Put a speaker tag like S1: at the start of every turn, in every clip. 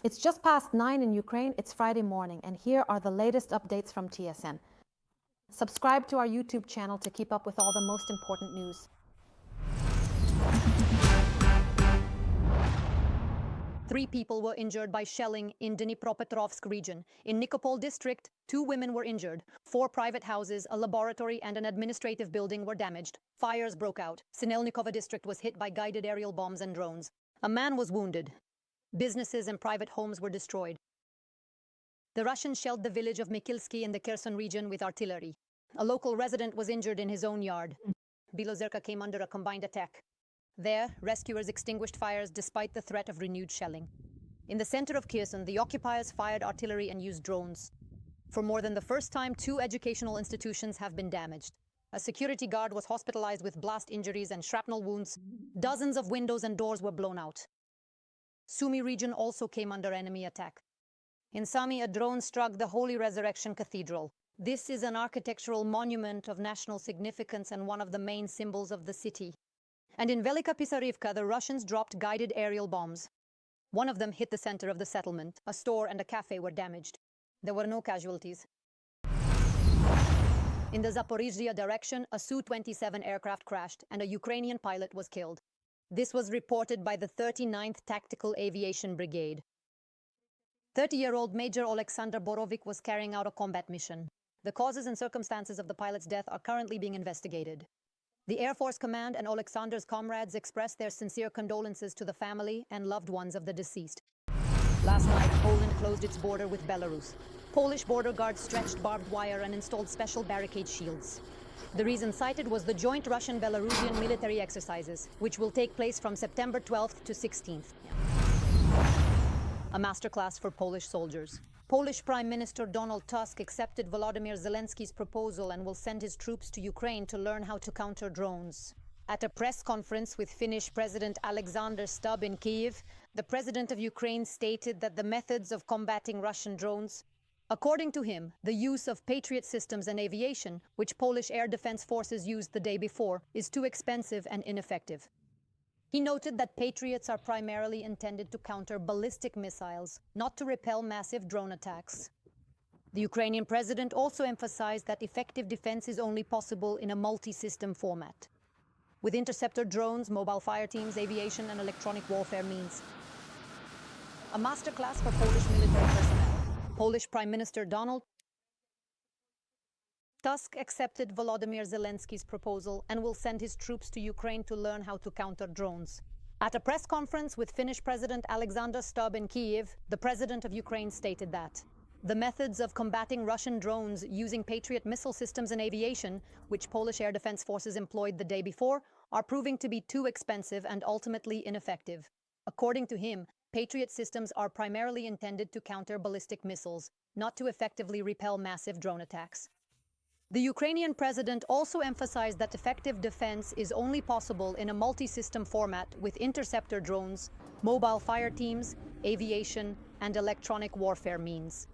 S1: It's just past 9 in Ukraine. It's Friday morning, and here are the latest updates from TSN. Subscribe to our YouTube channel to keep up with all the most important news.
S2: Three people were injured by shelling in Dnipropetrovsk region. In Nikopol district, 2 women were injured. 4 private houses, a laboratory and an administrative building were damaged. Fires broke out. Sinelnikova district was hit by guided aerial bombs and drones. A man was wounded. Businesses and private homes were destroyed. The Russians shelled the village of Mykilsk in the Kherson region with artillery. A local resident was injured in his own yard. Belozerka came under a combined attack. There, rescuers extinguished fires despite the threat of renewed shelling. In the center of Kherson, the occupiers fired artillery and used drones. For more than the first time, 2 educational institutions have been damaged. A security guard was hospitalized with blast injuries and shrapnel wounds. Dozens of windows and doors were blown out. Sumy region also came under enemy attack. In Sumy, a drone struck the Holy Resurrection Cathedral. This is an architectural monument of national significance and one of the main symbols of the city. And in Velika Pisarivka, the Russians dropped guided aerial bombs. One of them hit the center of the settlement. A store and a cafe were damaged. There were no casualties. In the Zaporizhzhia direction, a Su-27 aircraft crashed and a Ukrainian pilot was killed. This was reported by the 39th Tactical Aviation Brigade. 30-year-old Major Alexander Borovik was carrying out a combat mission. The causes and circumstances of the pilot's death are currently being investigated. The Air Force Command and Alexander's comrades expressed their sincere condolences to the family and loved ones of the deceased. Last night, Poland closed its border with Belarus. Polish border guards stretched barbed wire and installed special barricade shields. The reason cited was the joint Russian-Belarusian military exercises, which will take place from September 12th to 16th. A masterclass for Polish soldiers. Polish Prime Minister Donald Tusk accepted Volodymyr Zelensky's proposal and will send his troops to Ukraine to learn how to counter drones. At a press conference with Finnish President Alexander Stubb in Kyiv, the President of Ukraine stated that the methods of combating Russian drones, according to him, the use of Patriot systems and aviation, which Polish air defense forces used the day before, is too expensive and ineffective. He noted that Patriots are primarily intended to counter ballistic missiles, not to repel massive drone attacks. The Ukrainian president also emphasized that effective defense is only possible in a multi-system format, with interceptor drones, mobile fire teams, aviation and electronic warfare means. A masterclass for Polish military personnel. Polish Prime Minister Donald Tusk accepted Volodymyr Zelensky's proposal and will send his troops to Ukraine to learn how to counter drones. At a press conference with Finnish President Alexander Stubb in Kyiv, the President of Ukraine stated that the methods of combating Russian drones using Patriot missile systems and aviation, which Polish air defense forces employed the day before, are proving to be too expensive and ultimately ineffective. According to him, Patriot systems are primarily intended to counter ballistic missiles, not to effectively repel massive drone attacks. The Ukrainian president also emphasized that effective defense is only possible in a multi-system format with interceptor drones, mobile fire teams, aviation, and electronic warfare means.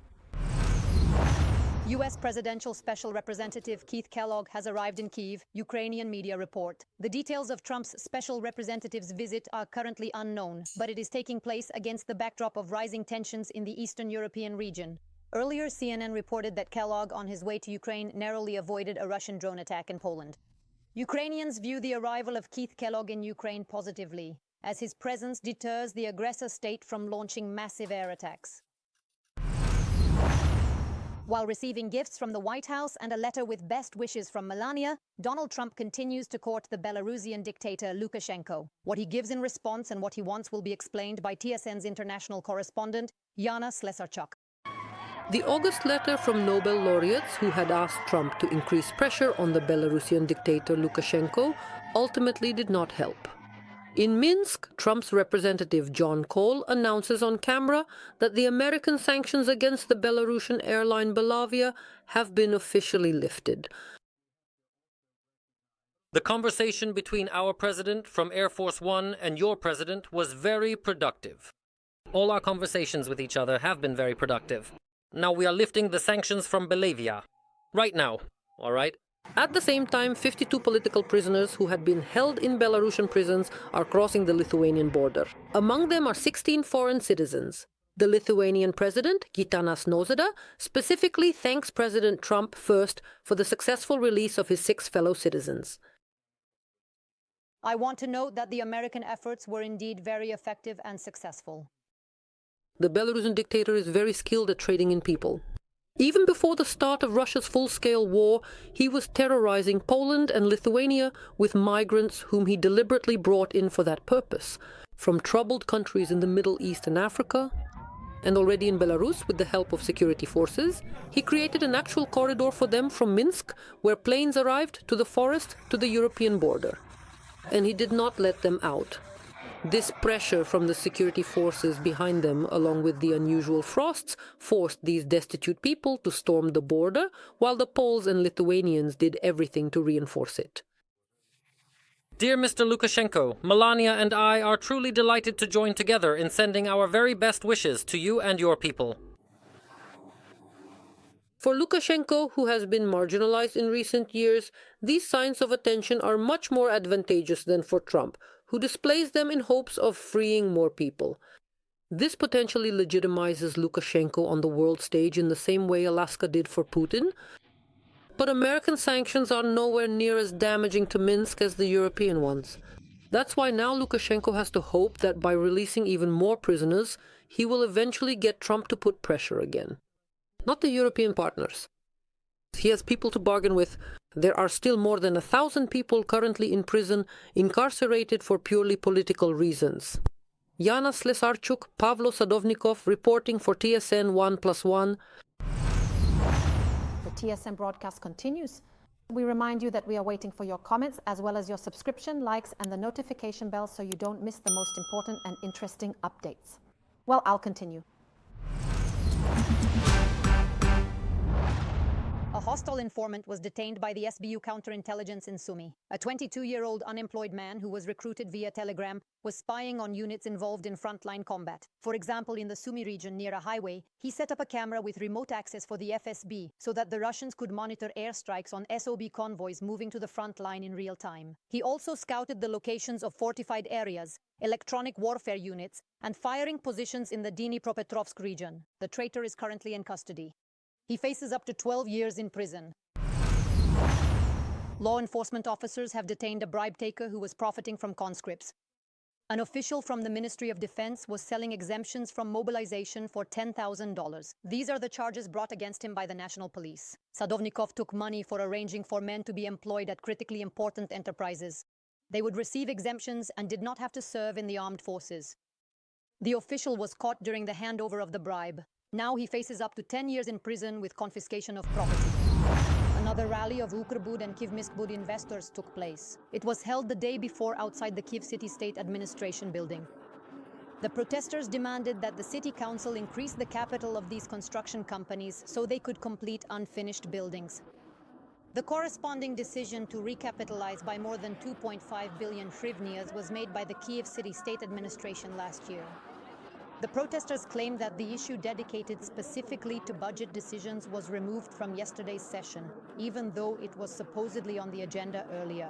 S2: U.S. Presidential Special Representative Keith Kellogg has arrived in Kyiv, Ukrainian media report. The details of Trump's special representative's visit are currently unknown, but it is taking place against the backdrop of rising tensions in the Eastern European region. Earlier, CNN reported that Kellogg, on his way to Ukraine, narrowly avoided a Russian drone attack in Poland. Ukrainians view the arrival of Keith Kellogg in Ukraine positively, as his presence deters the aggressor state from launching massive air attacks. While receiving gifts from the White House and a letter with best wishes from Melania, Donald Trump continues to court the Belarusian dictator Lukashenko. What he gives in response and what he wants will be explained by TSN's international correspondent, Yana Slesarchuk.
S3: The August letter from Nobel laureates who had asked Trump to increase pressure on the Belarusian dictator Lukashenko ultimately did not help. In Minsk, Trump's representative John Cole announces on camera that the American sanctions against the Belarusian airline Belavia have been officially lifted.
S4: The conversation between our president from Air Force One and your president was very productive. All our conversations with each other have been very productive. Now we are lifting the sanctions from Belavia. Right now, all right?
S3: At the same time, 52 political prisoners who had been held in Belarusian prisons are crossing the Lithuanian border. Among them are 16 foreign citizens. The Lithuanian president, Gitanas Nausėda, specifically thanks President Trump first for the successful release of his 6 fellow citizens.
S2: I want to note that the American efforts were indeed very effective and successful.
S3: The Belarusian dictator is very skilled at trading in people. Even before the start of Russia's full-scale war, he was terrorizing Poland and Lithuania with migrants whom he deliberately brought in for that purpose, from troubled countries in the Middle East and Africa. And already in Belarus, with the help of security forces, he created an actual corridor for them from Minsk, where planes arrived, to the forest, to the European border. And he did not let them out. This pressure from the security forces behind them, along with the unusual frosts, forced these destitute people to storm the border, while the Poles and Lithuanians did everything to reinforce it.
S4: Dear Mr. Lukashenko, Melania and I are truly delighted to join together in sending our very best wishes to you and your people.
S3: For Lukashenko, who has been marginalized in recent years, these signs of attention are much more advantageous than for Trump, who displays them in hopes of freeing more people. This potentially legitimizes Lukashenko on the world stage in the same way Alaska did for Putin. But American sanctions are nowhere near as damaging to Minsk as the European ones. That's why now Lukashenko has to hope that by releasing even more prisoners, he will eventually get Trump to put pressure again. Not the European partners. He has people to bargain with. There are still more than 1,000 people currently in prison, incarcerated for purely political reasons. Yana Slesarchuk, Pavlo Sadovnikov, reporting for TSN 1+1.
S1: The TSN broadcast continues. We remind you that we are waiting for your comments, as well as your subscription, likes, and the notification bell so you don't miss the most important and interesting updates. Well, I'll continue.
S2: A hostile informant was detained by the SBU counterintelligence in Sumy. A 22-year-old unemployed man who was recruited via Telegram was spying on units involved in frontline combat. For example, in the Sumy region near a highway, he set up a camera with remote access for the FSB so that the Russians could monitor airstrikes on SOB convoys moving to the front line in real time. He also scouted the locations of fortified areas, electronic warfare units, and firing positions in the Dnipropetrovsk region. The traitor is currently in custody. He faces up to 12 years in prison. Law enforcement officers have detained a bribe-taker who was profiting from conscripts. An official from the Ministry of Defense was selling exemptions from mobilization for $10,000. These are the charges brought against him by the National Police. Sadovnikov took money for arranging for men to be employed at critically important enterprises. They would receive exemptions and did not have to serve in the armed forces. The official was caught during the handover of the bribe. Now he faces up to 10 years in prison with confiscation of property. Another rally of Ukrbud and Kyivmiskbud investors took place. It was held the day before outside the Kyiv City State Administration building. The protesters demanded that the city council increase the capital of these construction companies so they could complete unfinished buildings. The corresponding decision to recapitalize by more than 2.5 billion hryvnias was made by the Kyiv City State Administration last year. The protesters claim that the issue dedicated specifically to budget decisions was removed from yesterday's session, even though it was supposedly on the agenda earlier.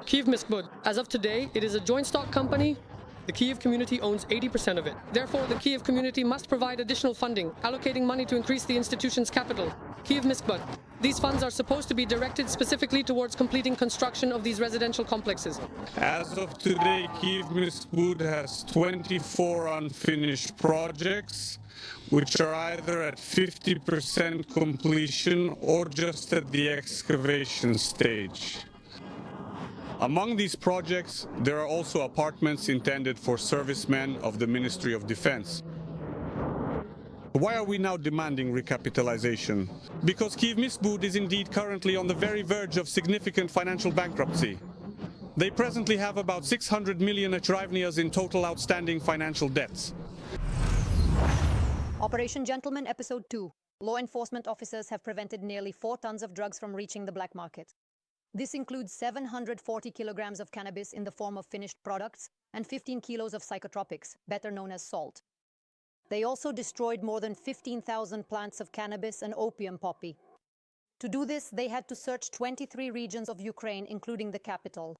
S5: Kyivmiskbud. As of today, it is a joint stock company. The Kyiv community owns 80% of it. Therefore, the Kyiv community must provide additional funding, allocating money to increase the institution's capital. Kyivmiskbud. These funds are supposed to be directed specifically towards completing construction of these residential complexes.
S6: As of today, Kyivmiskbud has 24 unfinished projects, which are either at 50% completion or just at the excavation stage. Among these projects, there are also apartments intended for servicemen of the Ministry of Defense. Why are we now demanding recapitalization? Because Kyivmiskbud is indeed currently on the very verge of significant financial bankruptcy. They presently have about 600 million hryvnias in total outstanding financial debts.
S2: Operation Gentleman, Episode 2. Law enforcement officers have prevented nearly 4 tons of drugs from reaching the black market. This includes 740 kilograms of cannabis in the form of finished products and 15 kilos of psychotropics, better known as salt. They also destroyed more than 15,000 plants of cannabis and opium poppy. To do this, they had to search 23 regions of Ukraine, including the capital.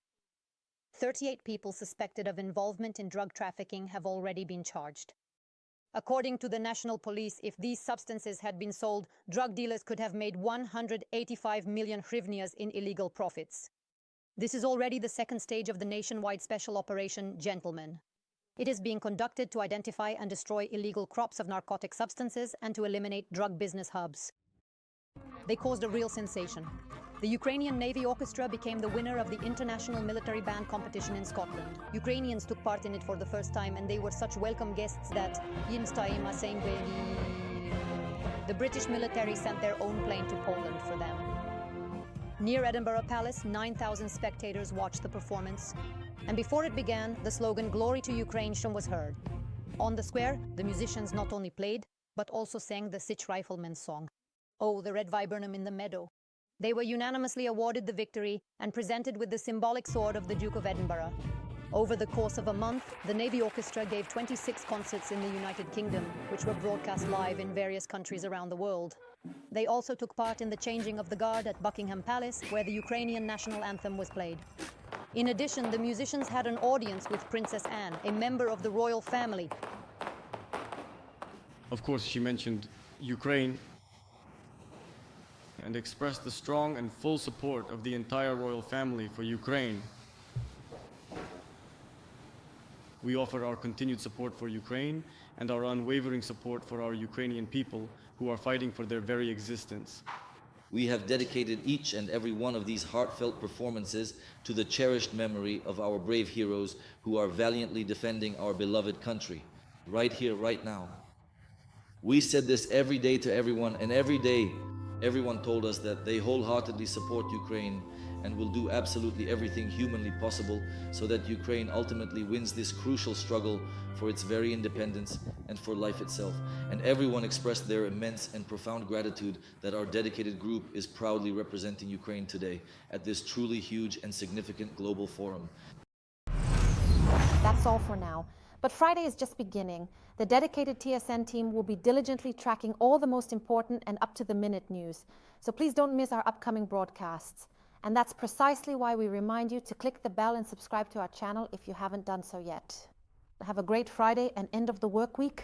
S2: 38 people suspected of involvement in drug trafficking have already been charged. According to the national police, if these substances had been sold, drug dealers could have made 185 million hryvnias in illegal profits. This is already the second stage of the nationwide special operation, Gentlemen. It is being conducted to identify and destroy illegal crops of narcotic substances and to eliminate drug business hubs. They caused a real sensation. The Ukrainian Navy Orchestra became the winner of the International Military Band competition in Scotland. Ukrainians took part in it for the first time, and they were such welcome guests that the British military sent their own plane to Poland for them. Near Edinburgh Palace, 9,000 spectators watched the performance. And before it began, the slogan "Glory to Ukraine" was heard. On the square, the musicians not only played, but also sang the Sich Rifleman's song, "Oh, the Red Viburnum in the Meadow." They were unanimously awarded the victory and presented with the symbolic sword of the Duke of Edinburgh. Over the course of a month, the Navy Orchestra gave 26 concerts in the United Kingdom, which were broadcast live in various countries around the world. They also took part in the changing of the guard at Buckingham Palace, where the Ukrainian national anthem was played. In addition, the musicians had an audience with Princess Anne, a member of the royal family.
S7: Of course, she mentioned Ukraine and expressed the strong and full support of the entire royal family for Ukraine. We offer our continued support for Ukraine and our unwavering support for our Ukrainian people who are fighting for their very existence.
S8: We have dedicated each and every one of these heartfelt performances to the cherished memory of our brave heroes who are valiantly defending our beloved country, right here, right now. We said this every day to everyone, and every day everyone told us that they wholeheartedly support Ukraine and will do absolutely everything humanly possible so that Ukraine ultimately wins this crucial struggle for its very independence and for life itself. And everyone expressed their immense and profound gratitude that our dedicated group is proudly representing Ukraine today at this truly huge and significant global forum.
S1: That's all for now. But Friday is just beginning. The dedicated TSN team will be diligently tracking all the most important and up-to-the-minute news. So please don't miss our upcoming broadcasts. And that's precisely why we remind you to click the bell and subscribe to our channel if you haven't done so yet. Have a great Friday and end of the work week.